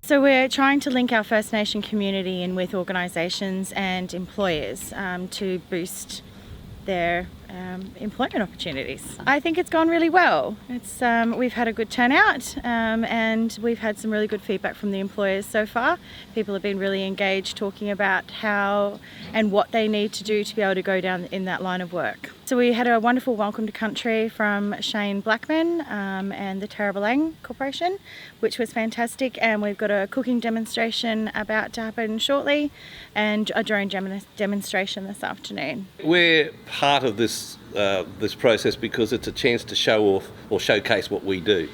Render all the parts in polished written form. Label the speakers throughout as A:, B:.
A: So we're trying to link our First Nation community in with organisations and employers to boost their employment opportunities. I think it's gone really well. We've had a good turnout and we've had some really good feedback from the employers so far. People have been really engaged talking about how and what they need to do to be able to go down in that line of work. So we had a wonderful welcome to country from Shane Blackman and the Tarrabalang Corporation, which was fantastic, and we've got a cooking demonstration about to happen shortly and a drone demonstration this afternoon.
B: We're part of this process because it's a chance to show off or showcase what we do.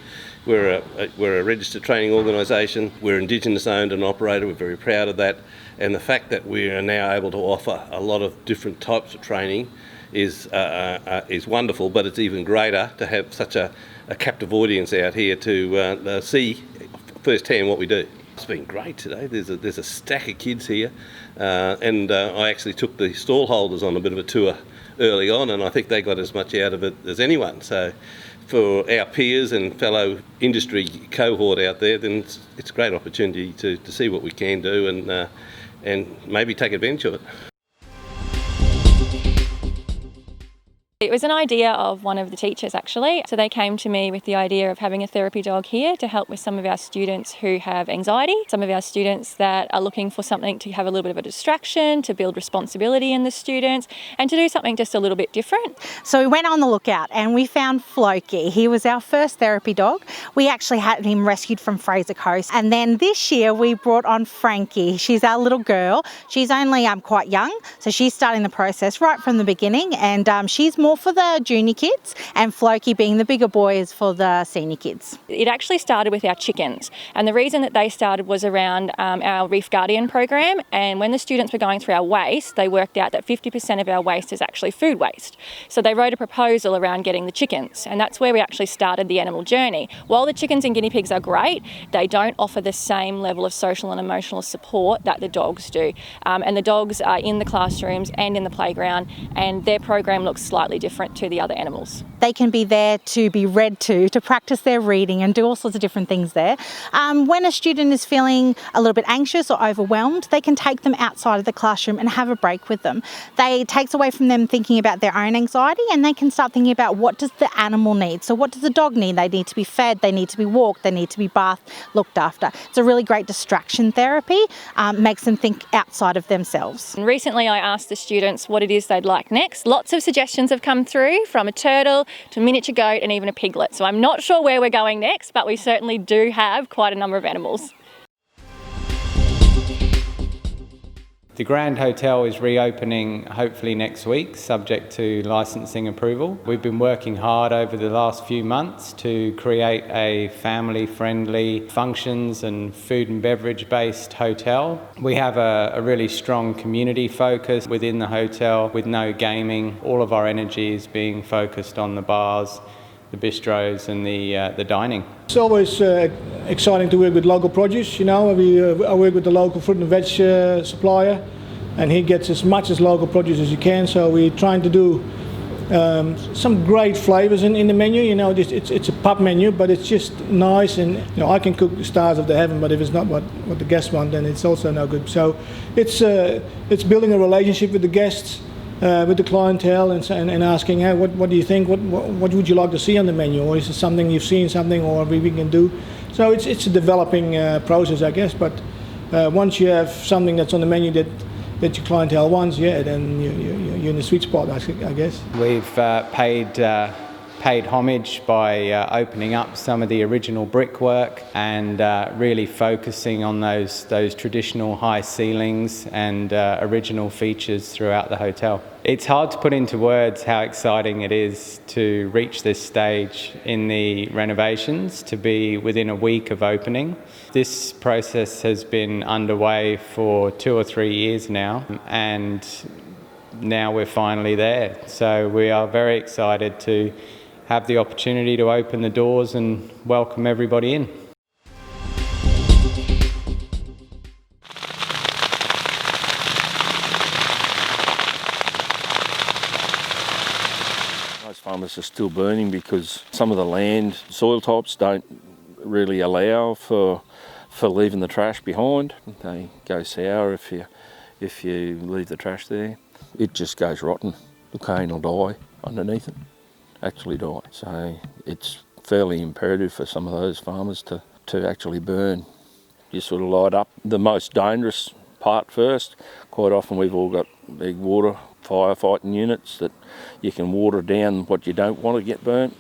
B: We're a registered training organisation. We're Indigenous owned and operated. We're very proud of that, and the fact that we are now able to offer a lot of different types of training is wonderful, but it's even greater to have such a captive audience out here to see firsthand what we do. It's been great today. There's a stack of kids here, and I actually took the stall holders on a bit of a tour early on, and I think they got as much out of it as anyone. So for our peers and fellow industry cohort out there, then it's a great opportunity to see what we can do and maybe take advantage of it.
C: It was an idea of one of the teachers actually. So they came to me with the idea of having a therapy dog here to help with some of our students who have anxiety, some of our students that are looking for something to have a little bit of a distraction, to build responsibility in the students and to do something just a little bit different.
D: So we went on the lookout and we found Floki. He was our first therapy dog. We actually had him rescued from Fraser Coast. And then this year we brought on Frankie. She's our little girl. She's only quite young, so she's starting the process right from the beginning, and she's more for the junior kids, and Floki, being the bigger boy, is for the senior kids.
C: It actually started with our chickens, and the reason that they started was around our Reef Guardian program, and when the students were going through our waste, they worked out that 50% of our waste is actually food waste. So they wrote a proposal around getting the chickens, and that's where we actually started the animal journey. While the chickens and guinea pigs are great, they don't offer the same level of social and emotional support that the dogs do. And the dogs are in the classrooms and in the playground, and their program looks slightly different to the other animals.
D: They can be there to be read to practice their reading and do all sorts of different things there. When a student is feeling a little bit anxious or overwhelmed, they can take them outside of the classroom and have a break with them. It takes away from them thinking about their own anxiety, and they can start thinking about what does the animal need. So what does the dog need? They need to be fed, they need to be walked, they need to be bathed, looked after. It's a really great distraction therapy, makes them think outside of themselves.
C: And recently I asked the students what it is they'd like next. Lots of suggestions have come through, from a turtle to a miniature goat and even a piglet. So I'm not sure where we're going next, but we certainly do have quite a number of animals.
E: The Grand Hotel is reopening hopefully next week, subject to licensing approval. We've been working hard over the last few months to create a family-friendly functions and food and beverage-based hotel. We have a really strong community focus within the hotel with no gaming. All of our energy is being focused on the bars, the bistros and the dining.
F: It's always exciting to work with local produce. You know, I work with the local fruit and veg supplier, and he gets as much as local produce as he can. So we're trying to do some great flavours in the menu. You know, it's a pub menu, but it's just nice. And you know, I can cook the stars of the heaven, but if it's not what the guests want, then it's also no good. So it's building a relationship with the guests. With the clientele and asking, hey, what do you think? What would you like to see on the menu? Or is it something you've seen something or we can do? So it's a developing process, I guess. But once you have something that's on the menu that your clientele wants, yeah, then you're in the sweet spot, I guess.
E: We've paid homage by opening up some of the original brickwork and really focusing on those traditional high ceilings and original features throughout the hotel. It's hard to put into words how exciting it is to reach this stage in the renovations, to be within a week of opening. This process has been underway for 2 or 3 years now, and now we're finally there. So we are very excited to have the opportunity to open the doors and welcome everybody in.
G: Most farmers are still burning because some of the land soil types don't really allow for for leaving the trash behind. They go sour if you leave the trash there. It just goes rotten. The cane will die underneath it, actually die. So it's fairly imperative for some of those farmers to actually burn. You sort of light up the most dangerous part first. Quite often we've all got big water firefighting units that you can water down what you don't want to get burnt.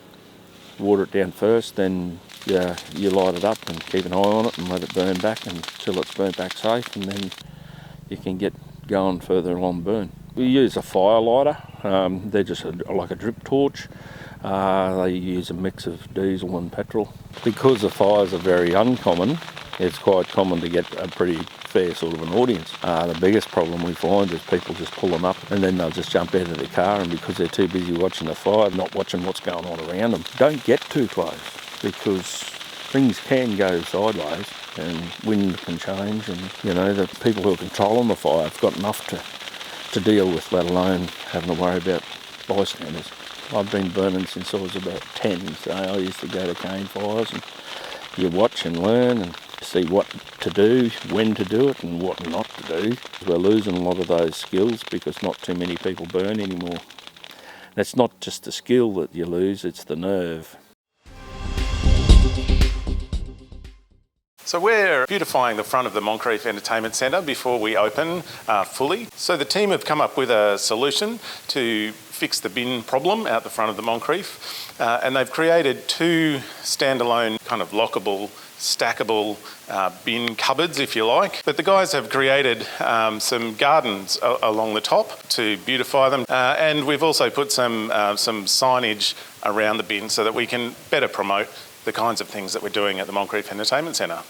G: Water it down first, then you light it up and keep an eye on it and let it burn back until it's burnt back safe, and then you can get going further along the burn. We use a fire lighter. They're just like a drip torch. They use a mix of diesel and petrol. Because the fires are very uncommon, it's quite common to get a pretty fair sort of an audience. The biggest problem we find is people just pull them up and then they'll just jump out of their car, and because they're too busy watching the fire, not watching what's going on around them. Don't get too close because things can go sideways and wind can change, and the people who are controlling the fire have got enough to deal with, let alone having to worry about bystanders. I've been burning since I was about 10, so I used to go to cane fires, and you watch and learn and see what to do, when to do it and what not to do. We're losing a lot of those skills because not too many people burn anymore. And it's not just the skill that you lose, it's the nerve.
H: So we're beautifying the front of the Moncrieff Entertainment Centre before we open fully. So the team have come up with a solution to fix the bin problem out the front of the Moncrieff, and they've created 2 standalone kind of lockable, stackable bin cupboards, if you like. But the guys have created some gardens along the top to beautify them, and we've also put some signage around the bin so that we can better promote the kinds of things that we're doing at the Moncrieff Entertainment Centre.